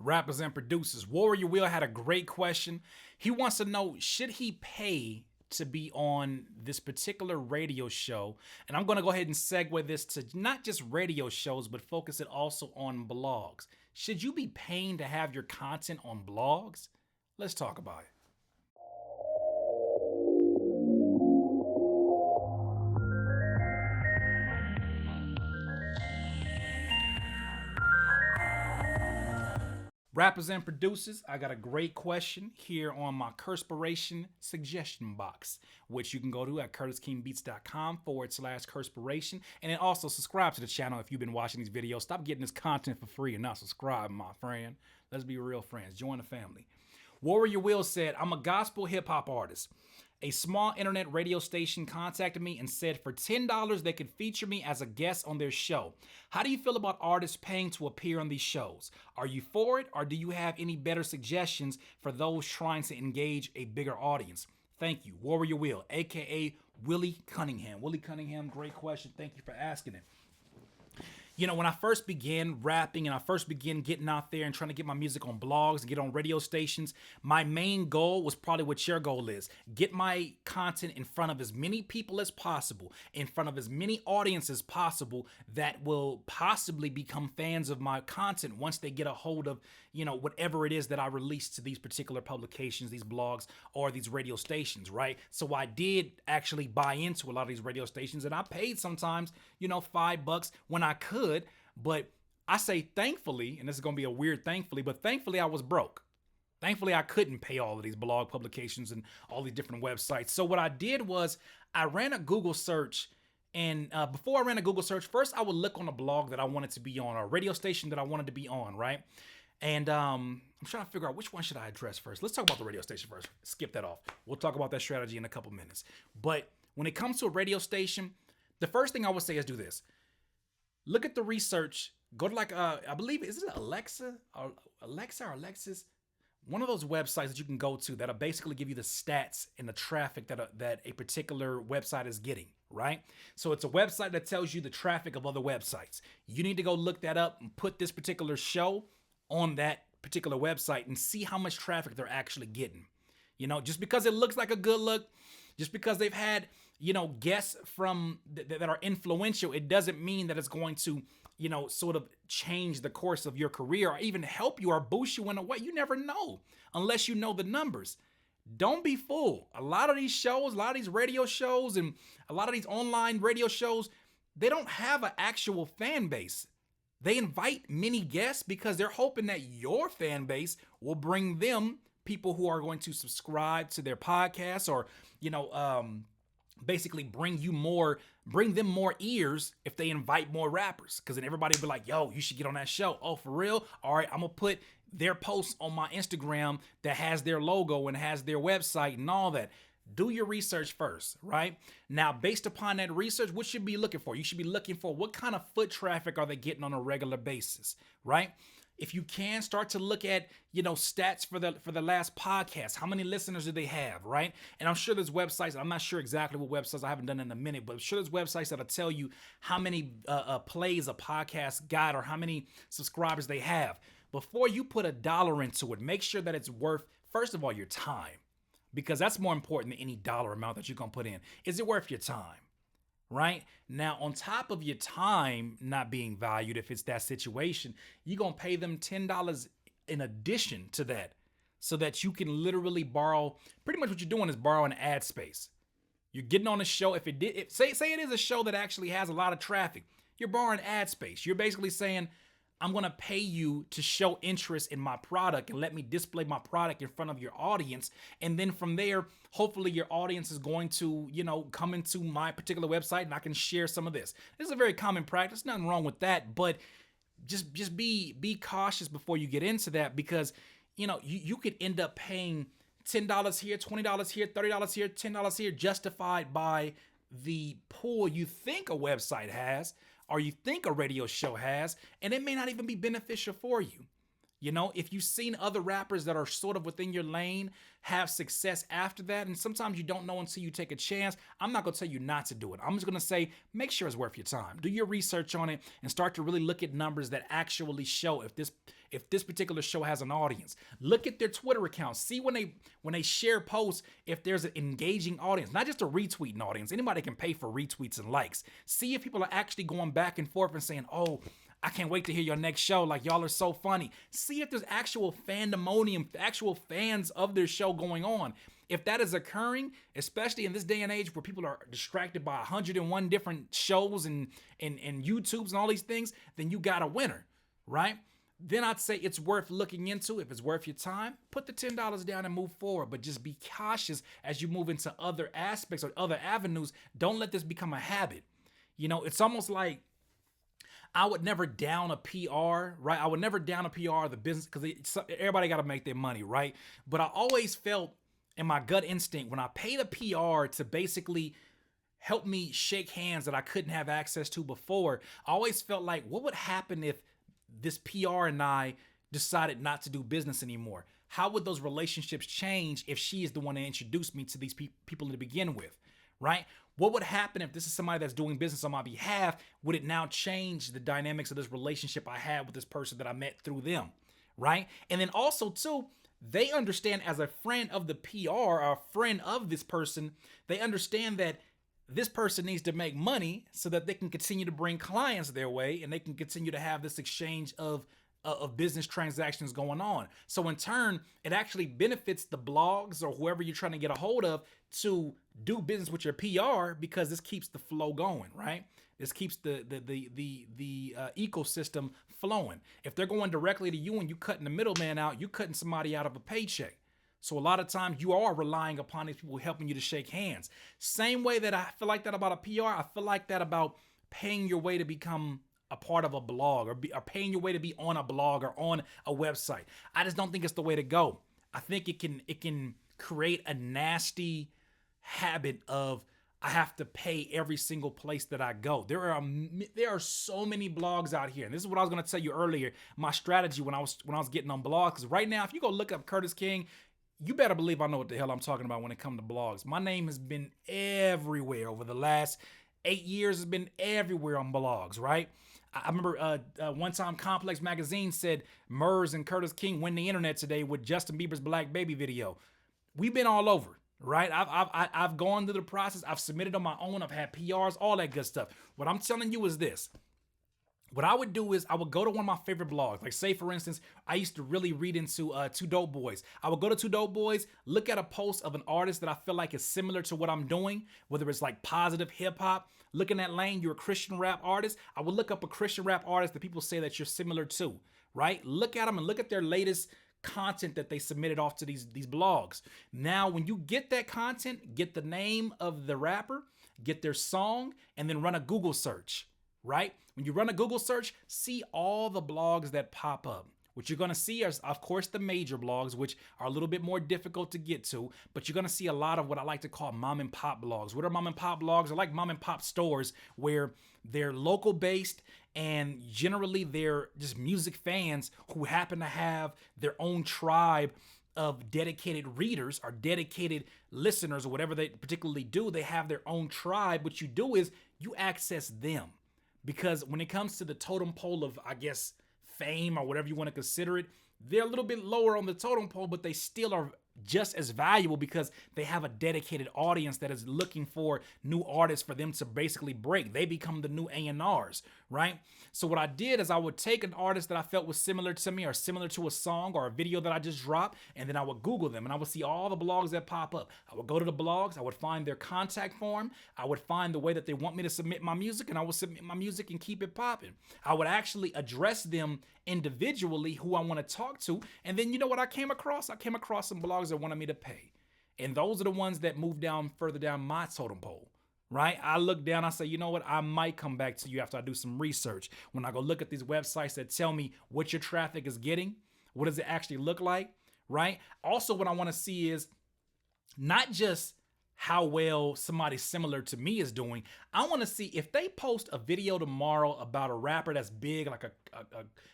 Rappers and producers. Warrior Will had a great question. He wants to know, should he pay to be on this particular radio show? And I'm going to go ahead and segue this to not just radio shows, but focus it also on blogs. Should you be paying to have your content on blogs? Let's talk about it. Rappers and producers, I got a great question here on my Curtspiration suggestion box, which you can go to at curtiskingbeats.com/Curtspiration. And then also subscribe to the channel if you've been watching these videos. Stop getting this content for free and not subscribe, my friend. Let's be real friends. Join the family. Warrior Will said, I'm a gospel hip hop artist. A small internet radio station contacted me and said for $10 they could feature me as a guest on their show. How do you feel about artists paying to appear on these shows? Are you for it, or do you have any better suggestions for those trying to engage a bigger audience? Thank you, Warrior Will, aka Willie Cunningham. Willie Cunningham, great question. Thank you for asking it. You know, when I first began rapping and I first began getting out there and trying to get my music on blogs and get on radio stations, my main goal was probably what your goal is. Get my content in front of as many people as possible, in front of as many audiences as possible that will possibly become fans of my content once they get a hold of, you know, whatever it is that I release to these particular publications, these blogs, or these radio stations, right? So I did actually buy into a lot of these radio stations, and I paid sometimes, you know, $5 when I could, but I say thankfully, and this is going to be a weird thankfully, but thankfully I was broke. Thankfully I couldn't pay all of these blog publications and all these different websites. So what I did was I ran a Google search. And before I ran a Google search, first I would look on a blog that I wanted to be on, or a radio station that I wanted to be on, right? And I'm trying to figure out which one should I address first. Let's talk about the radio station first. Skip that off. We'll talk about that strategy in a couple minutes. But when it comes to a radio station, the first thing I would say is do this. Look at the research. Go to I believe, is it Alexa or Alexis? One of those websites that you can go to that'll basically give you the stats and the traffic that a particular website is getting, right? So it's a website that tells you the traffic of other websites. You need to go look that up and put this particular show on that particular website and see how much traffic they're actually getting. You know, just because it looks like a good look, just because they've had, you know, guests from that are influential, it doesn't mean that it's going to, you know, sort of change the course of your career or even help you or boost you in a way. You never know unless you know the numbers. Don't be fooled. A lot of these shows, a lot of these radio shows, and a lot of these online radio shows, they don't have an actual fan base. They invite many guests because they're hoping that your fan base will bring them people who are going to subscribe to their podcasts, or, you know, basically bring them more ears if they invite more rappers. Because then everybody will be like, yo, you should get on that show. Oh, for real? All right, I'm going to put their posts on my Instagram that has their logo and has their website and all that. Do your research first, right? Now, based upon that research, what should you be looking for? You should be looking for what kind of foot traffic are they getting on a regular basis, right? If you can start to look at, you know, stats for the last podcast, how many listeners do they have, right? And I'm sure there's websites, I'm not sure exactly what websites, I haven't done it in a minute, but I'm sure there's websites that'll tell you how many plays a podcast got or how many subscribers they have. Before you put $1 into it, make sure that it's worth, first of all, your time, because that's more important than any dollar amount that you're going to put in. Is it worth your time? Right? Now, on top of your time not being valued, if it's that situation, you're going to pay them $10 in addition to that so that you can literally borrow. Pretty much what you're doing is borrowing ad space. You're getting on a show. Say it is a show that actually has a lot of traffic, you're borrowing ad space. You're basically saying, I'm going to pay you to show interest in my product and let me display my product in front of your audience. And then from there, hopefully your audience is going to, you know, come into my particular website and I can share some of this. This is a very common practice. Nothing wrong with that, but just be cautious before you get into that, because, you know, you could end up paying $10 here, $20 here, $30 here, $10 here, justified by the pool you think a website has, or you think a radio show has, and it may not even be beneficial for you. You know, if you've seen other rappers that are sort of within your lane have success after that, and sometimes you don't know until you take a chance, I'm not gonna tell you not to do it. I'm just gonna say, make sure it's worth your time. Do your research on it and start to really look at numbers that actually show if this particular show has an audience. Look at their Twitter accounts. See when they share posts, if there's an engaging audience, not just a retweeting audience. Anybody can pay for retweets and likes. See if people are actually going back and forth and saying, oh, I can't wait to hear your next show. Like, y'all are so funny. See if there's actual fandemonium, actual fans of their show going on. If that is occurring, especially in this day and age where people are distracted by 101 different shows and YouTubes and all these things, then you got a winner, right? Then I'd say it's worth looking into. If it's worth your time, put the $10 down and move forward. But just be cautious as you move into other aspects or other avenues. Don't let this become a habit. You know, it's almost like I would never down a PR, right? I would never down a PR, the business, because everybody got to make their money, right? But I always felt in my gut instinct when I paid a PR to basically help me shake hands that I couldn't have access to before, I always felt like, what would happen if this PR and I decided not to do business anymore? How would those relationships change if she is the one that introduced me to these people to begin with, right? What would happen if this is somebody that's doing business on my behalf? Would it now change the dynamics of this relationship I had with this person that I met through them, right? And then also too, they understand as a friend of the PR or a friend of this person, they understand that this person needs to make money so that they can continue to bring clients their way and they can continue to have this exchange of business transactions going on. So in turn, it actually benefits the blogs or whoever you're trying to get a hold of to do business with your PR, because this keeps the flow going, right? This keeps the ecosystem flowing. If they're going directly to you and you cutting the middleman out, you cutting somebody out of a paycheck. So a lot of times you are relying upon these people helping you to shake hands. Same way that I feel like that about a PR, I feel like that about paying your way to become a part of a blog or paying your way to be on a blog or on a website. I just don't think it's the way to go. I think it can create a nasty habit of I have to pay every single place that I go. There are so many blogs out here. And this is what I was going to tell you earlier, my strategy when I was getting on blogs. Because right now, if you go look up Curtis King, you better believe I know what the hell I'm talking about when it comes to blogs. My name has been everywhere over the last 8 years. It's been everywhere on blogs, right? I remember one time Complex Magazine said Murs and Curtis King win the internet today with Justin Bieber's Black Baby video. We've been all over, right? I've gone through the process. I've submitted on my own. I've had PRs, all that good stuff. What I'm telling you is this. What I would do is I would go to one of my favorite blogs. Like say, for instance, I used to really read into Two Dope Boys. I would go to Two Dope Boys, look at a post of an artist that I feel like is similar to what I'm doing, whether it's like positive hip hop. Look in that lane, you're a Christian rap artist. I would look up a Christian rap artist that people say that you're similar to, right? Look at them and look at their latest content that they submitted off to these blogs. Now, when you get that content, get the name of the rapper, get their song, and then run a Google search, right? When you run a Google search, see all the blogs that pop up. What you're going to see is, of course, the major blogs, which are a little bit more difficult to get to, but you're going to see a lot of what I like to call mom and pop blogs. What are mom and pop blogs? They're like mom and pop stores where they're local based and generally they're just music fans who happen to have their own tribe of dedicated readers or dedicated listeners or whatever they particularly do. They have their own tribe. What you do is you access them, because when it comes to the totem pole of, I guess, fame or whatever you want to consider it, they're a little bit lower on the totem pole, but they still are just as valuable because they have a dedicated audience that is looking for new artists for them to basically break. They become the new A&Rs, right? So what I did is I would take an artist that I felt was similar to me or similar to a song or a video that I just dropped, and then I would Google them and I would see all the blogs that pop up. I would go to the blogs, I would find their contact form, I would find the way that they want me to submit my music, and I would submit my music and keep it popping. I would actually address them individually who I want to talk to, and then you know what I came across? I came across some blogs that wanted me to pay. And those are the ones that move down further down my totem pole, right? I look down, I say, you know what? I might come back to you after I do some research. When I go look at these websites that tell me what your traffic is getting, what does it actually look like, right? Also, what I want to see is not just how well somebody similar to me is doing. I want to see if they post a video tomorrow about a rapper that's big, like a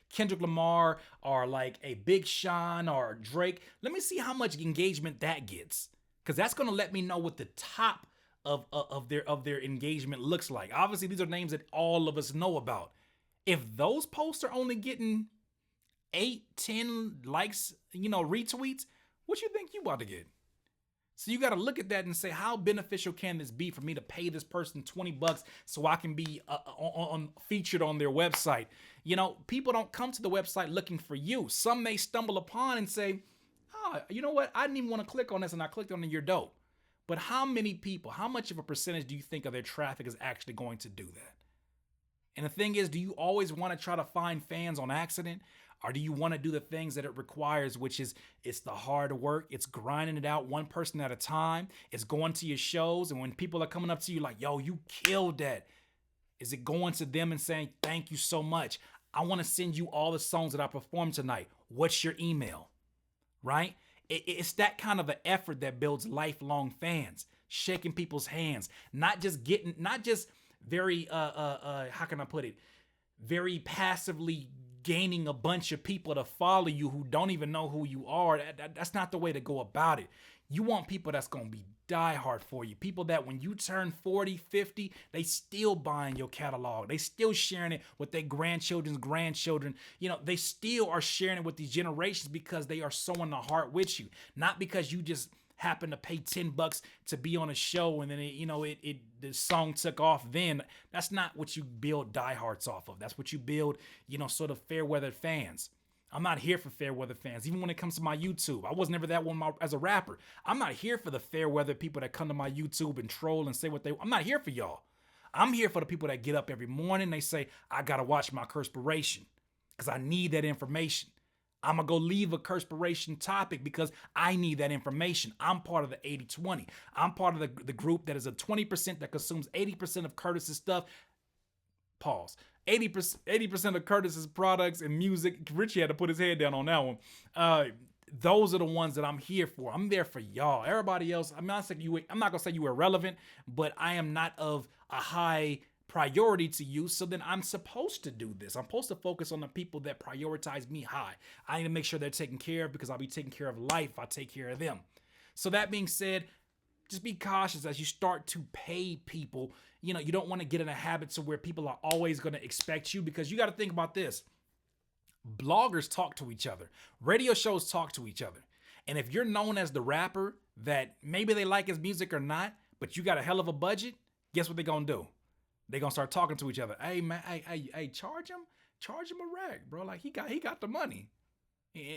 Kendrick Lamar or like a Big Sean or Drake. Let me see how much engagement that gets, because that's going to let me know what the top of their engagement looks like. Obviously, these are names that all of us know about. If those posts are only getting 8-10 likes, retweets, what you think you about to get? So you got to look at that and say, how beneficial can this be for me to pay this person $20 so I can be featured on their website? People don't come to the website looking for you. Some may stumble upon and say, oh, you know what? I didn't even want to click on this, and I clicked on it, you're dope. But how many people, how much of a percentage do you think of their traffic is actually going to do that? And the thing is, do you always want to try to find fans on accident? Or do you want to do the things that it requires, which is it's the hard work, it's grinding it out one person at a time, it's going to your shows, and when people are coming up to you like, yo, you killed that, is it going to them and saying, thank you so much, I want to send you all the songs that I performed tonight, what's your email, right? It's that kind of an effort that builds lifelong fans, shaking people's hands, not just very, how can I put it, very passively gaining a bunch of people to follow you who don't even know who you are. That's not the way to go about it. You want people that's going to be diehard for you. People that when you turn 40, 50, they still buying your catalog. They still sharing it with their grandchildren's grandchildren. They still are sharing it with these generations because they are sowing the heart with you. Not because you just happen to pay $10 to be on a show and then the song took off. Then that's not what you build diehards off of. That's what you build, sort of fair weather fans. I'm not here for fair weather fans. Even when it comes to my YouTube, I was never that one as a rapper. I'm not here for the fair weather people that come to my YouTube and troll and say I'm not here for y'all. I'm here for the people that get up every morning. They say, I got to watch my Curtspiration because I need that information. I'm going to go leave a Curtspiration topic because I need that information. I'm part of the 80-20. I'm part of the group that is a 20% that consumes 80% of Curtis's stuff. Pause. 80% of Curtis's products and music. Richie had to put his head down on that one. Those are the ones that I'm here for. I'm there for y'all. Everybody else, I'm not going to say you irrelevant, but I am not of a high priority to you, so then I'm supposed to do this. I'm supposed to focus on the people that prioritize me high. I need to make sure they're taken care of because I'll be taking care of life if I take care of them. So that being said, just be cautious as you start to pay people. You don't want to get in a habit to where people are always going to expect you, because you got to think about this. Bloggers talk to each other. Radio shows talk to each other. And if you're known as the rapper that maybe they like his music or not, but you got a hell of a budget, guess what they're going to do? They're going to start talking to each other. Hey, man, hey, charge him a rack, bro. Like he got the money.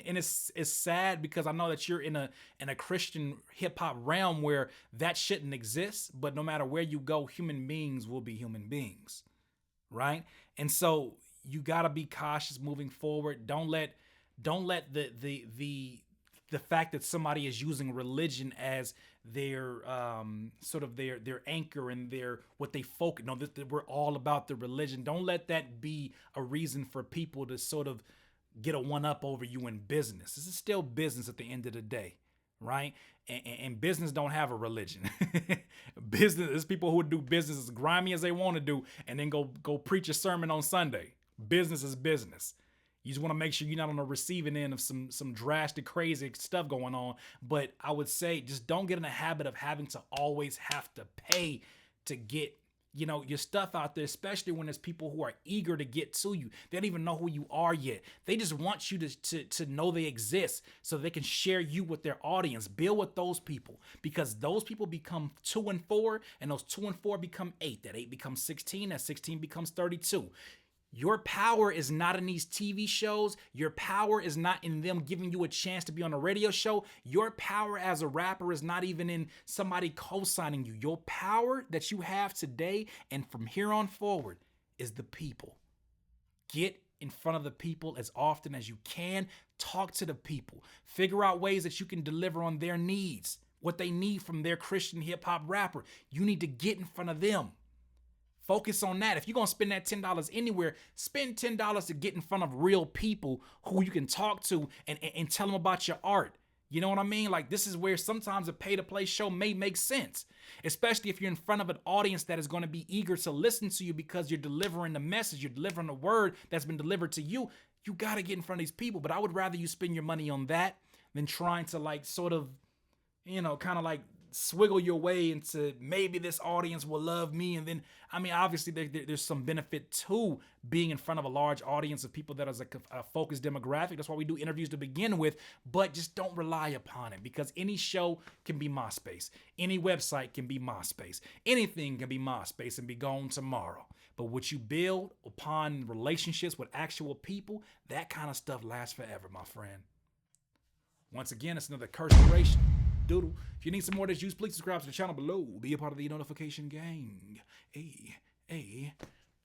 And it's sad because I know that you're in a Christian hip hop realm where that shouldn't exist, but no matter where you go, human beings will be human beings, right? And so you got to be cautious moving forward. Don't let the fact that somebody is using religion as their sort of their anchor and their what they focus. No, that we're all about the religion. Don't let that be a reason for people to sort of get a one up over you in business. This is still business at the end of the day, right? And business don't have a religion. Business is people who do business as grimy as they want to do and then go preach a sermon on Sunday. Business is business. You just want to make sure you're not on the receiving end of some drastic, crazy stuff going on. But I would say just don't get in the habit of having to always have to pay to get your stuff out there, especially when there's people who are eager to get to you. They don't even know who you are yet. They just want you to know they exist so they can share you with their audience. Build with those people, because those people become 2 and 4, and those 2 and 4 become 8. That 8 becomes 16. That 16 becomes 32. Your power is not in these TV shows. Your power is not in them giving you a chance to be on a radio show. Your power as a rapper is not even in somebody co-signing you. Your power that you have today and from here on forward is the people. Get in front of the people as often as you can. Talk to the people. Figure out ways that you can deliver on their needs, what they need from their Christian hip hop rapper. You need to get in front of them. Focus on that. If you're going to spend that $10 anywhere, spend $10 to get in front of real people who you can talk to and tell them about your art. You know what I mean? Like, this is where sometimes a pay-to-play show may make sense, especially if you're in front of an audience that is going to be eager to listen to you because you're delivering the message, you're delivering the word that's been delivered to you. You got to get in front of these people. But I would rather you spend your money on that than trying to, like, sort of, you know, kind of like swiggle your way into maybe this audience will love me. And then, I mean, obviously there's some benefit to being in front of a large audience of people that is a focused demographic. That's why we do interviews to begin with, but just don't rely upon it, because any show can be MySpace. Any website can be MySpace. Anything can be MySpace and be gone tomorrow. But what you build upon relationships with actual people, that kind of stuff lasts forever, my friend. Once again, it's another Curtspiration. Doodle. If you need some more of this juice, please subscribe to the channel below. Be a part of the notification gang. Hey.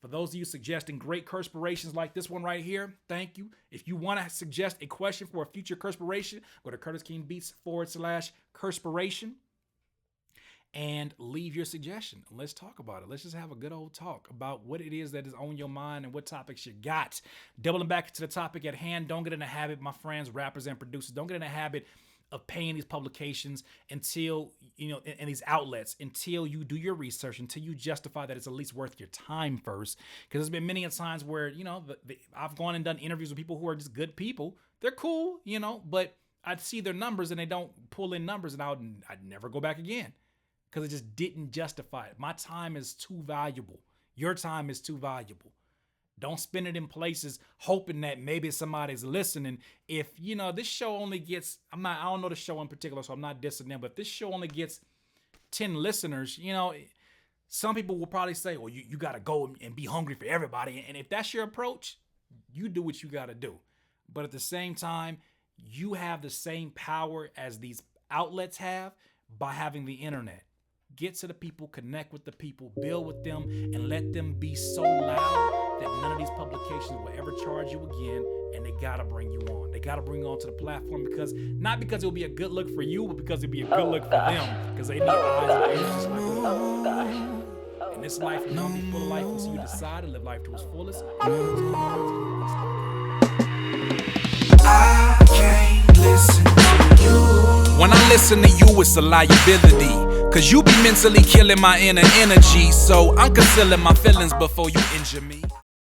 For those of you suggesting great Curtspirations like this one right here, thank you. If you want to suggest a question for a future Curtspiration, go to CurtisKingBeats/Curtspiration and leave your suggestion. Let's talk about it. Let's just have a good old talk about what it is that is on your mind and what topics you got. Doubling back to the topic at hand, don't get in the habit, my friends, rappers and producers, don't get in the habit of paying these publications until, you know, and these outlets, until you do your research, until you justify that it's at least worth your time first. Because there's been many a times where, you know, I've gone and done interviews with people who are just good people. They're cool, you know, but I'd see their numbers and they don't pull in numbers, and I'd never go back again because it just didn't justify it. My time is too valuable. Your time is too valuable. Don't spend it in places hoping that maybe somebody's listening. If, you know, this show only gets, I don't know the show in particular, so I'm not dissing them, but if this show only gets 10 listeners, you know, some people will probably say, well, you got to go and be hungry for everybody. And if that's your approach, you do what you got to do. But at the same time, you have the same power as these outlets have by having the internet. Get to the people, connect with the people, build with them, and let them be so loud that none of these publications will ever charge you again, and they gotta bring you on. They gotta bring you onto the platform, because not because it'll be a good look for you, but because it'll be a good look for them, because they need eyes and ears just like you. In this life, you're gonna be full of life until you decide to live life to its fullest. I can't listen to you. When I listen to you, it's a liability, cause you be mentally killing my inner energy. So I'm concealing my feelings before you injure me.